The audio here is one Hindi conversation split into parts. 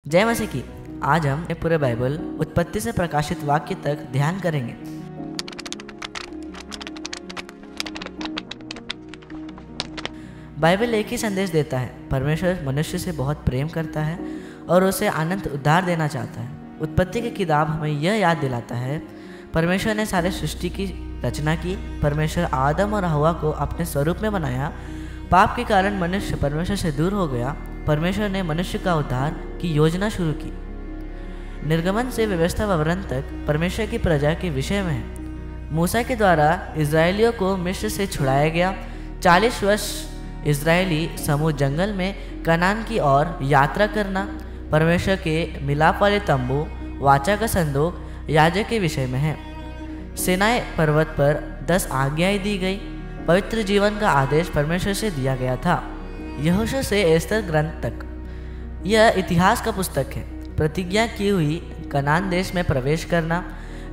जय मसीह की। आज हम पूरे बाइबल उत्पत्ति से प्रकाशित वाक्य तक ध्यान करेंगे। बाइबल एक ही संदेश देता है, परमेश्वर मनुष्य से बहुत प्रेम करता है और उसे अनंत उद्धार देना चाहता है। उत्पत्ति की किताब हमें यह याद दिलाता है, परमेश्वर ने सारे सृष्टि की रचना की। परमेश्वर आदम और हवा को अपने स्वरूप में बनाया। पाप के कारण मनुष्य परमेश्वर से दूर हो गया। परमेश्वर ने मनुष्य का उद्धार की योजना शुरू की। निर्गमन से व्यवस्था विवरण तक परमेश्वर की प्रजा के विषय में है। मूसा के द्वारा इजरायलियों को मिस्र से छुड़ाया गया। 40 वर्ष इजरायली समूह जंगल में कनान की ओर यात्रा करना। परमेश्वर के मिलाप वाले तंबू, वाचा का संदूक, याजक के विषय में है। सिनाई पर्वत पर 10 आज्ञाएं दी गई। पवित्र जीवन का आदेश परमेश्वर से दिया गया था। यहोशू से एस्तर ग्रंथ तक यह इतिहास का पुस्तक है। प्रतिज्ञा की हुई कनान देश में प्रवेश करना,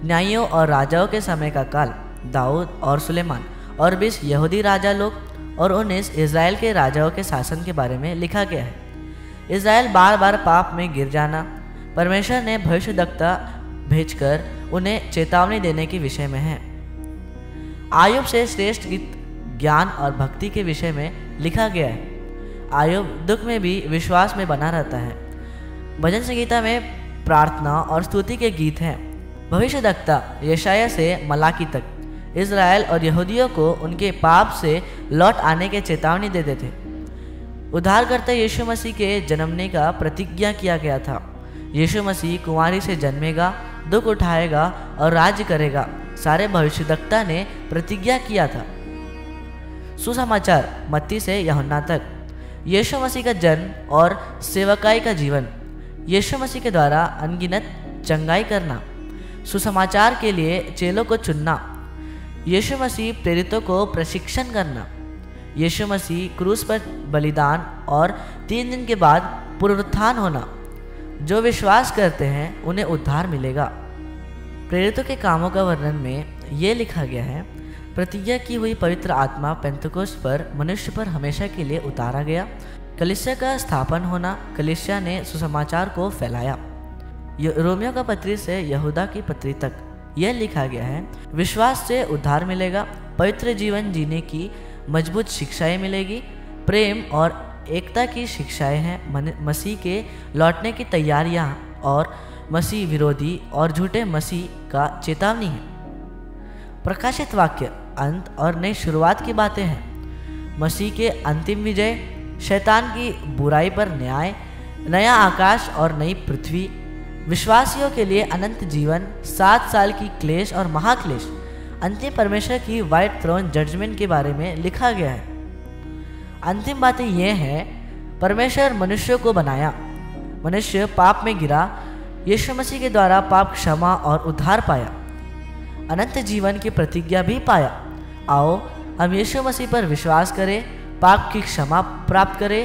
न्यायियों और राजाओं के समय का काल, दाऊद और सुलेमान और 20 यहूदी राजा लोग और 19 इज़राइल के राजाओं के शासन के बारे में लिखा गया है। इज़राइल बार बार पाप में गिर जाना, परमेश्वर ने भविष्यद्वक्ता भेजकर उन्हें चेतावनी देने के विषय में है। आयुब से श्रेष्ठ गीत ज्ञान और भक्ति के विषय में लिखा गया है। आयुब दुख में भी विश्वास में बना रहता है। भजन संगीता में प्रार्थना और स्तुति के गीत हैं। भविष्यद्वक्ता यशायाह से मलाकी तक इज़राइल और यहूदियों को उनके पाप से लौट आने के चेतावनी देते थे। उद्धारकर्ता यीशु मसीह के जन्मने का प्रतिज्ञा किया गया था। यीशु मसीह कुंवारी से जन्मेगा, दुख उठाएगा और राज्य करेगा। सारे भविष्यद्वक्ता ने प्रतिज्ञा किया था। सुसमाचार मत्ती से यूहन्ना तक यीशु मसीह का जन्म और सेवकाई का जीवन। यीशु मसीह के द्वारा अनगिनत चंगाई करना। सुसमाचार के लिए चेलों को चुनना। यीशु मसीह प्रेरितों को प्रशिक्षण करना। यीशु मसीह क्रूस पर बलिदान और 3 दिन के बाद पुनरुत्थान होना। जो विश्वास करते हैं उन्हें उद्धार मिलेगा। प्रेरितों के कामों का वर्णन में ये लिखा गया है, प्रतिज्ञा की हुई पवित्र आत्मा पेंतुकोस्त पर मनुष्य पर हमेशा के लिए उतारा गया। कलीसिया का स्थापन होना। कलीसिया ने सुसमाचार को फैलाया। रोमियो का पत्री से यहूदा की पत्री तक यह लिखा गया है, विश्वास से उद्धार मिलेगा। पवित्र जीवन जीने की मजबूत शिक्षाएं मिलेगी। प्रेम और एकता की शिक्षाएं हैं। मसीह के लौटने की तैयारियां और मसीह विरोधी और झूठे मसीह का चेतावनी है। प्रकाशित वाक्य अंत और नई शुरुआत की बातें हैं। मसीह के अंतिम विजय, शैतान की बुराई पर न्याय, नया आकाश और नई पृथ्वी, विश्वासियों के लिए अनंत जीवन, 7 साल की क्लेश और महाक्लेश, अंतिम परमेश्वर की व्हाइट थ्रोन जजमेंट के बारे में लिखा गया है। अंतिम बातें यह हैं, परमेश्वर मनुष्य को बनाया, मनुष्य पाप में गिरा, यीशु मसीह के द्वारा पाप क्षमा और उद्धार पाया, अनंत जीवन की प्रतिज्ञा भी पाया। आओ हम यीशु मसीह पर विश्वास करें, पाप की क्षमा प्राप्त करें